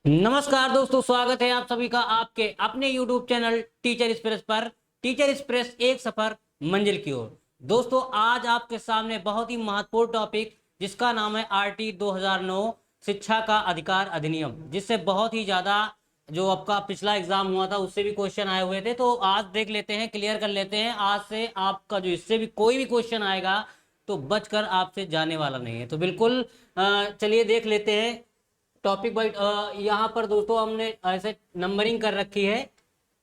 नमस्कार दोस्तों, स्वागत है आप सभी का आपके अपने YouTube चैनल टीचर एक्सप्रेस पर। टीचर एक्सप्रेस एक सफर मंजिल की ओर। दोस्तों, आज आपके सामने बहुत ही महत्वपूर्ण टॉपिक जिसका नाम है आरटी 2009 शिक्षा का अधिकार अधिनियम, जिससे बहुत ही ज्यादा जो आपका पिछला एग्जाम हुआ था उससे भी क्वेश्चन आए हुए थे। तो आज देख लेते हैं, क्लियर कर लेते हैं। आज से आपका जो इससे भी कोई भी क्वेश्चन आएगा तो बचकर आपसे जाने वाला नहीं है। तो बिल्कुल चलिए देख लेते हैं टॉपिक बाइट। यहाँ पर दोस्तों हमने ऐसे नंबरिंग कर रखी है,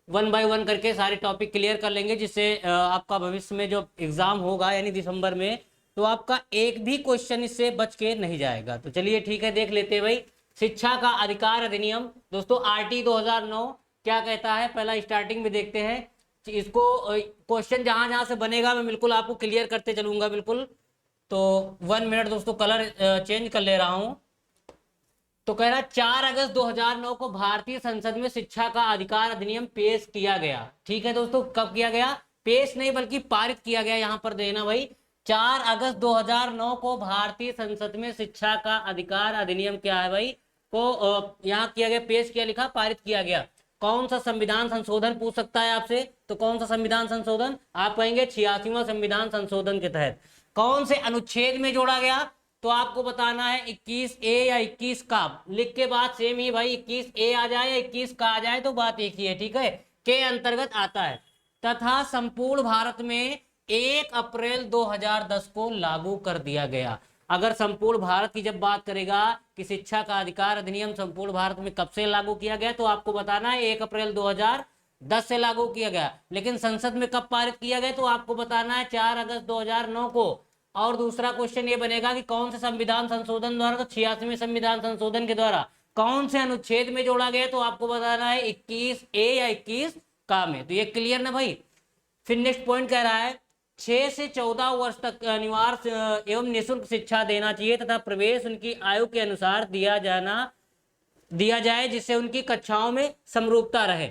1 बाय 1 करके सारे टॉपिक क्लियर कर लेंगे, जिससे आपका भविष्य में जो एग्जाम होगा यानी दिसंबर में, तो आपका एक भी क्वेश्चन इससे बच के नहीं जाएगा। तो चलिए ठीक है, देख लेते हैं भाई। शिक्षा का अधिकार अधिनियम दोस्तों आरटी 2009 क्या कहता है, पहला स्टार्टिंग में देखते हैं इसको। क्वेश्चन जहां जहां से बनेगा मैं बिल्कुल आपको क्लियर करते चलूंगा बिल्कुल। तो 1 मिनट दोस्तों, कलर चेंज कर ले रहा हूं। तो कह रहा है 4 अगस्त 2009 को भारतीय संसद में शिक्षा का अधिकार अधिनियम पेश किया गया। ठीक है दोस्तों, कब किया गया? पेश नहीं बल्कि पारित किया गया। यहां पर देना भाई, 4 अगस्त 2009 को भारतीय संसद में शिक्षा का अधिकार अधिनियम क्या है भाई को यहाँ किया गया, पेश किया, लिखा पारित किया गया। कौन सा संविधान संशोधन पूछ सकता है आपसे? तो कौन सा संविधान संशोधन? आप कहेंगे 86वां संविधान संशोधन के तहत। कौन से अनुच्छेद में जोड़ा गया? तो आपको बताना है 21A या 21 का। लिख के बाद सेम ही भाई, 21A आ जाए या 21 का आ जाए तो बात एक ही है। ठीक है, के अंतर्गत आता है। तथा संपूर्ण भारत में 1 अप्रैल 2010 को लागू कर दिया गया। अगर संपूर्ण भारत की जब बात करेगा कि शिक्षा का अधिकार अधिनियम संपूर्ण भारत में कब से लागू किया गया, तो आपको बताना है 1 अप्रैल 2010 से लागू किया गया। लेकिन संसद में कब पारित किया गया, तो आपको बताना है 4 अगस्त 2009 को। और दूसरा क्वेश्चन ये बनेगा कि कौन से संविधान संशोधन द्वारा, तो 86वें संविधान संशोधन के द्वारा। कौन से अनुच्छेद में जोड़ा गया, तो आपको बताना है 21A या 21 का में। तो ये क्लियर ना भाई। फिर नेक्स्ट पॉइंट कह रहा है 6 से 14 वर्ष तक अनिवार्य एवं निःशुल्क शिक्षा देना चाहिए तथा प्रवेश उनकी आयु के अनुसार दिया जाए, जिससे उनकी कक्षाओं में समरूपता रहे।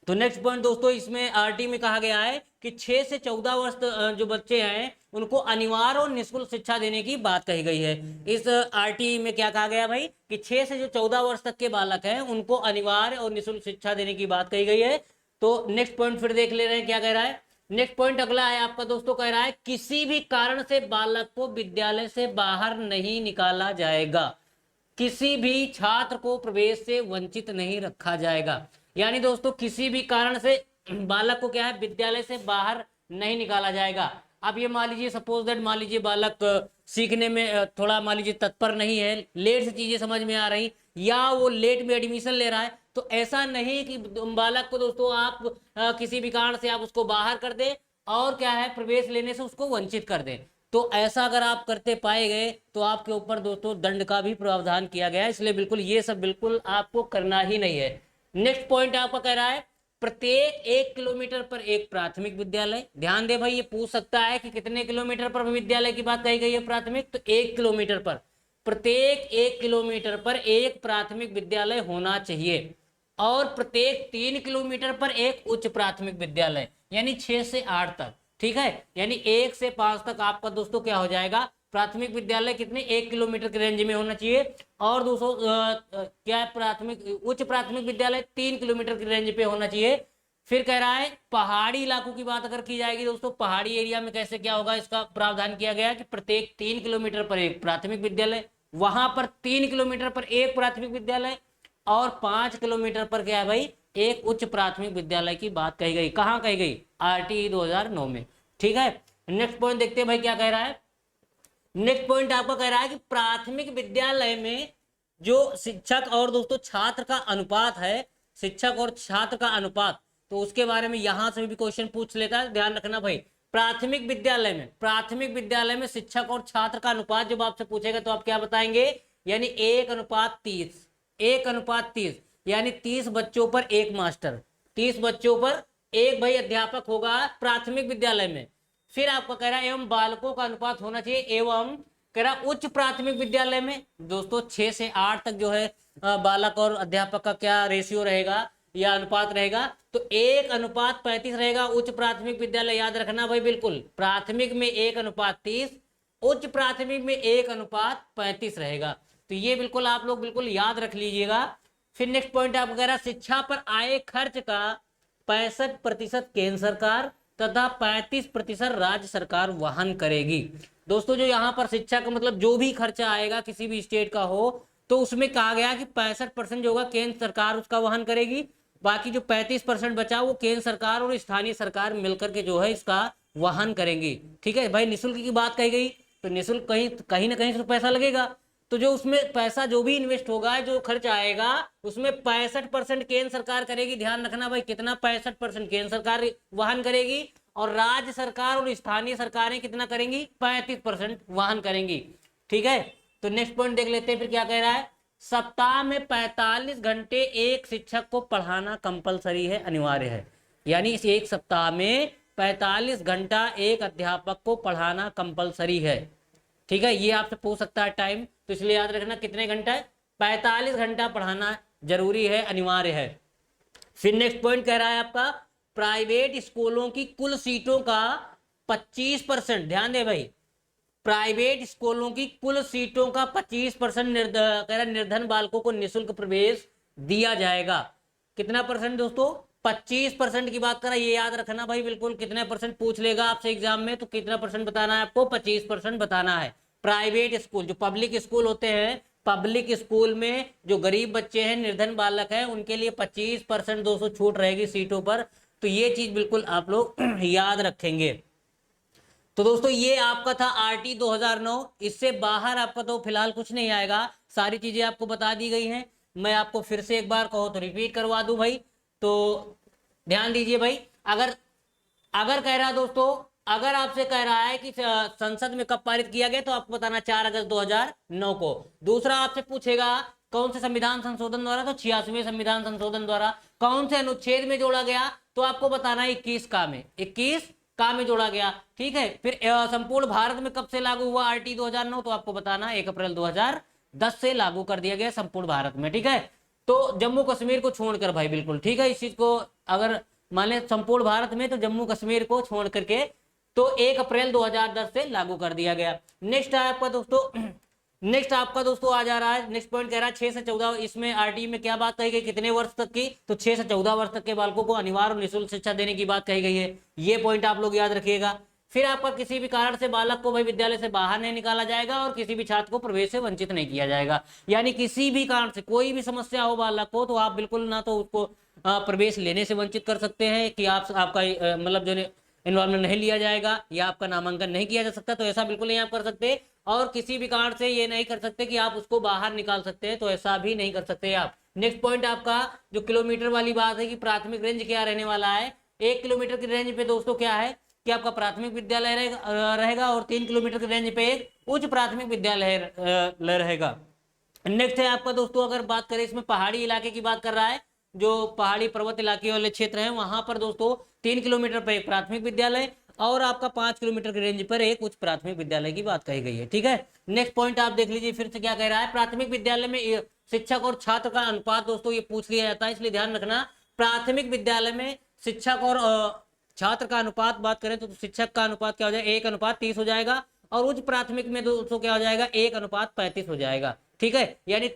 तो नेक्स्ट पॉइंट दोस्तों, इसमें आरटी में कहा गया है कि 6 से 14 वर्ष जो बच्चे हैं उनको अनिवार्य और निःशुल्क शिक्षा देने की बात कही गई है। इस आरटी में क्या कहा गया भाई कि 6 से जो 14 वर्ष तक के बालक हैं उनको अनिवार्य और निःशुल्क शिक्षा देने की बात कही गई है। तो नेक्स्ट पॉइंट फिर देख ले रहे हैं क्या कह रहा है। नेक्स्ट पॉइंट अगला है आपका दोस्तों, कह रहा है किसी भी कारण से बालक को विद्यालय से बाहर नहीं निकाला जाएगा। किसी भी छात्र को प्रवेश से वंचित नहीं रखा जाएगा। यानी दोस्तों किसी भी कारण से बालक को क्या है, विद्यालय से बाहर नहीं निकाला जाएगा। अब ये मान लीजिए, सपोज दैट मान लीजिए बालक सीखने में थोड़ा मान लीजिए तत्पर नहीं है, लेट से चीजें समझ में आ रही, या वो लेट में एडमिशन ले रहा है, तो ऐसा नहीं कि बालक को दोस्तों आप किसी भी कारण से आप उसको बाहर कर दें और क्या है प्रवेश लेने से उसको वंचित कर दें। तो ऐसा अगर आप करते पाए गए तो आपके ऊपर दोस्तों दंड का भी प्रावधान किया गया है। इसलिए बिल्कुल ये सब बिल्कुल आपको करना ही नहीं है। नेक्स्ट पॉइंट आपका कह रहा है प्रत्येक 1 किलोमीटर पर एक प्राथमिक विद्यालय। ध्यान दे भाई, ये पूछ सकता है कि कितने किलोमीटर पर विद्यालय की बात कही गई है प्राथमिक, तो 1 किलोमीटर पर। प्रत्येक 1 किलोमीटर पर एक प्राथमिक विद्यालय होना चाहिए और प्रत्येक 3 किलोमीटर पर एक उच्च प्राथमिक विद्यालय, यानी 6 से 8 तक। ठीक है, यानी 1 से 5 तक आपका दोस्तों क्या हो जाएगा, प्राथमिक विद्यालय कितने 1 किलोमीटर के रेंज में होना चाहिए। और दोस्तों क्या है, प्राथमिक उच्च प्राथमिक विद्यालय 3 किलोमीटर के रेंज पे होना चाहिए। फिर कह रहा है पहाड़ी इलाकों की बात अगर की जाएगी दोस्तों, पहाड़ी एरिया में कैसे क्या होगा, इसका प्रावधान किया गया कि प्रत्येक 3 किलोमीटर पर एक प्राथमिक विद्यालय, वहां पर 3 किलोमीटर पर एक प्राथमिक विद्यालय और 5 किलोमीटर पर क्या है भाई एक उच्च प्राथमिक विद्यालय की बात कही गई। कहां कही गई? आरटीई 2009 में। ठीक है, नेक्स्ट पॉइंट देखते हैं भाई क्या कह रहा है। नेक्स्ट पॉइंट आपका कह रहा है कि प्राथमिक विद्यालय में जो शिक्षक और दोस्तों छात्र का अनुपात है, शिक्षक और छात्र का अनुपात, तो उसके बारे में यहां से भी क्वेश्चन पूछ लेता है। ध्यान रखना भाई, प्राथमिक विद्यालय में शिक्षक और छात्र का अनुपात जब आपसे पूछेगा तो आप क्या बताएंगे, यानी 1:30। 1:30 यानी 30 बच्चों पर एक मास्टर, 30 बच्चों पर एक भाई अध्यापक होगा प्राथमिक विद्यालय में। फिर आपका कह रहा है एवं बालकों का अनुपात होना चाहिए, एवं कह रहा उच्च प्राथमिक विद्यालय में दोस्तों 6 से 8 तक जो है बालक और अध्यापक का क्या रेशियो रहेगा या अनुपात रहेगा, तो 1:35 रहेगा उच्च प्राथमिक विद्यालय। याद रखना भाई, बिल्कुल प्राथमिक में 1:30, उच्च प्राथमिक में 1:35 रहेगा। तो ये बिल्कुल आप लोग बिल्कुल याद रख लीजिएगा। फिर नेक्स्ट पॉइंट आपको कह रहा है शिक्षा पर आए खर्च का 65% केंद्र सरकार तथा 35% राज्य सरकार वहन करेगी। दोस्तों जो यहाँ पर शिक्षा का मतलब जो भी खर्चा आएगा किसी भी स्टेट का हो, तो उसमें कहा गया कि 65% जो होगा केंद्र सरकार उसका वहन करेगी, बाकी जो 35% बचा वो केंद्र सरकार और स्थानीय सरकार मिलकर के जो है इसका वहन करेंगी। ठीक है भाई, निःशुल्क की बात कही गई तो निःशुल्क कहीं कहीं ना कहीं से तो पैसा लगेगा, तो जो उसमें पैसा जो भी इन्वेस्ट होगा, जो खर्च आएगा, उसमें 65% केंद्र सरकार करेगी। ध्यान रखना भाई, कितना? 65% केंद्र सरकार वहन करेगी और राज्य सरकार और स्थानीय सरकारें कितना करेंगी? 35% वहन करेंगी। ठीक है, तो नेक्स्ट पॉइंट देख लेते हैं फिर क्या कह रहा है। सप्ताह में 45 घंटे एक शिक्षक को पढ़ाना कंपलसरी है, अनिवार्य है। यानी इस एक सप्ताह में 45 घंटा एक अध्यापक को पढ़ाना कंपलसरी है। ठीक है, ये आपसे पूछ सकता है टाइम, तो इसलिए याद रखना कितने घंटा है? 45 घंटा पढ़ाना जरूरी है, अनिवार्य है। फिर नेक्स्ट पॉइंट कह रहा है आपका प्राइवेट स्कूलों की कुल सीटों का 25%, ध्यान दे भाई, प्राइवेट स्कूलों की कुल सीटों का 25% निर्धन बालकों को निःशुल्क प्रवेश दिया जाएगा। कितना परसेंट दोस्तों? 25% की बात करा, ये याद रखना भाई बिल्कुल। कितने परसेंट पूछ लेगा आपसे एग्जाम में, तो कितना परसेंट बताना है आपको? 25% बताना है। प्राइवेट स्कूल, जो पब्लिक स्कूल होते हैं, पब्लिक स्कूल में जो गरीब बच्चे हैं, निर्धन बालक हैं, उनके लिए 25% दोस्तों छूट रहेगी सीटों पर। तो ये चीज बिल्कुल आप लोग याद रखेंगे। तो दोस्तों ये आपका था आरटी 2009, इससे बाहर आपका तो फिलहाल कुछ नहीं आएगा, सारी चीजें आपको बता दी गई हैं। मैं आपको फिर से एक बार कहो तो रिपीट करवा दूं भाई, तो ध्यान दीजिए भाई। अगर अगर कह रहा है दोस्तों, अगर आपसे कह रहा है कि संसद में कब पारित किया गया, तो आपको बताना 4 अगस्त 2009 को। दूसरा आपसे पूछेगा कौन से संविधान संशोधन द्वारा, तो 86वें संविधान संशोधन द्वारा। कौन से अनुच्छेद में जोड़ा गया, तो आपको बताना है 21 का में, 21 का में जोड़ा गया। ठीक है, फिर संपूर्ण भारत में कब से लागू हुआ आरटी 2009, तो आपको बताना 1 अप्रैल 2010 से लागू कर दिया गया संपूर्ण भारत में। ठीक है, तो जम्मू कश्मीर को छोड़कर भाई बिल्कुल, ठीक है, इस चीज को अगर मान लें संपूर्ण भारत में, तो जम्मू कश्मीर को छोड़ करके तो 1 अप्रैल 2010 से लागू कर दिया गया। नेक्स्ट है आपका दोस्तों, नेक्स्ट आपका दोस्तों आ जा रहा है, नेक्स्ट पॉइंट कह रहा है 6 से 14, इसमें आरटी में क्या बात कही गई, कितने वर्ष तक की, तो 6 से 14 वर्ष तक के बालकों को अनिवार्य और निःशुल्क शिक्षा देने की बात कही गई है। ये पॉइंट आप लोग याद रखिएगा। फिर आपका किसी भी कारण से बालक को भाई विद्यालय से बाहर नहीं निकाला जाएगा और किसी भी छात्र को प्रवेश से वंचित नहीं किया जाएगा। यानी किसी भी कारण से कोई भी समस्या हो बालक को, तो आप बिल्कुल ना तो उसको प्रवेश लेने से वंचित कर सकते हैं कि आपका मतलब जो इन्वॉल्वमेंट नहीं लिया जाएगा या आपका नामांकन नहीं किया जा सकता, तो ऐसा बिल्कुल नहीं आप कर सकते। और किसी भी कारण से ये नहीं कर सकते कि आप उसको बाहर निकाल सकते हैं, तो ऐसा भी नहीं कर सकते आप। नेक्स्ट पॉइंट आपका जो किलोमीटर वाली बात है कि प्राथमिक रेंज क्या रहने वाला है। 1 किलोमीटर की रेंज पे दोस्तों क्या है कि आपका प्राथमिक विद्यालय रहेगा और 3 किलोमीटर की रेंज पे एक उच्च प्राथमिक विद्यालय रहेगा। नेक्स्ट है आपका दोस्तों, अगर बात करें इसमें पहाड़ी इलाके की बात कर रहा है, जो पहाड़ी पर्वत इलाके वाले क्षेत्र हैं, वहां पर दोस्तों 3 किलोमीटर पर एक प्राथमिक विद्यालय और आपका 5 किलोमीटर की रेंज पर एक उच्च प्राथमिक विद्यालय की बात कही गई है। ठीक है, नेक्स्ट पॉइंट आप देख लीजिए फिर से क्या कह रहा है। प्राथमिक विद्यालय में शिक्षक और छात्र का अनुपात दोस्तों ये पूछ लिया जाता है, इसलिए ध्यान रखना। प्राथमिक विद्यालय में शिक्षक और छात्र का अनुपात बात करें तो शिक्षक का अनुपात क्या हो जाएगा, 1:30 हो जाएगा, और उच्च प्राथमिक में दोस्तों क्या हो जाएगा, 1:35 हो जाएगा। ठीक है, यानी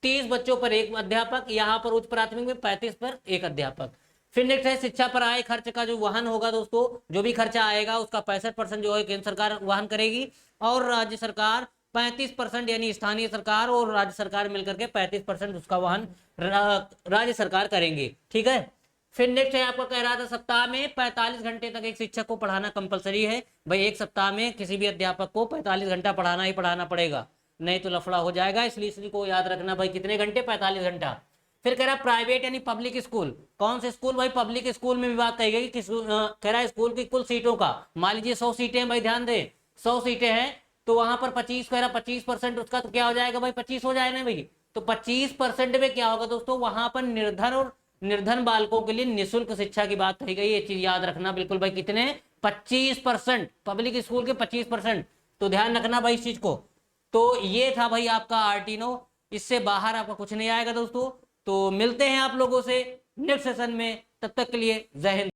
30 बच्चों पर एक अध्यापक, यहाँ पर उच्च प्राथमिक में 35 पर एक अध्यापक। फिर नेक्स्ट है शिक्षा पर आए खर्च का जो वहन होगा दोस्तों, जो भी खर्चा आएगा उसका 65% जो है केंद्र सरकार वहन करेगी और राज्य सरकार 35%, यानी स्थानीय सरकार और राज्य सरकार मिलकर के 35% उसका वहन राज्य सरकार करेंगे। ठीक है, फिर नेक्स्ट है आपका कह रहा था सप्ताह में 45 घंटे तक एक शिक्षक को पढ़ाना कंपलसरी है। भाई एक सप्ताह में किसी भी अध्यापक को 45 घंटा पढ़ाना ही पढ़ाना पड़ेगा, नहीं तो लफड़ा हो जाएगा, इसलिए इसी को याद रखना भाई, कितने घंटे, 45 घंटा। फिर कह रहा है प्राइवेट यानी पब्लिक स्कूल, कौन से स्कूल भाई, पब्लिक स्कूल में भी बात कही गई कि कह रहा है स्कूल की कुल सीटों का, मान लीजिए 100 सीटें हैं भाई, ध्यान दे 100 सीटें हैं, तो वहां पर 25 कह रहा 25% उसका, तो क्या हो जाएगा भाई, 25 हो जाएगा भाई। तो 25% में क्या होगा दोस्तों, वहां पर निर्धन बालकों के लिए निःशुल्क शिक्षा की बात कही गई, ये चीज याद रखना बिल्कुल भाई, कितने, 25%, पब्लिक स्कूल के 25%, तो ध्यान रखना भाई इस चीज को। तो ये था भाई आपका आरटी9, इससे बाहर आपका कुछ नहीं आएगा दोस्तों। तो मिलते हैं आप लोगों से नेक्स्ट सेशन में, तब तक के लिए जय हिंद।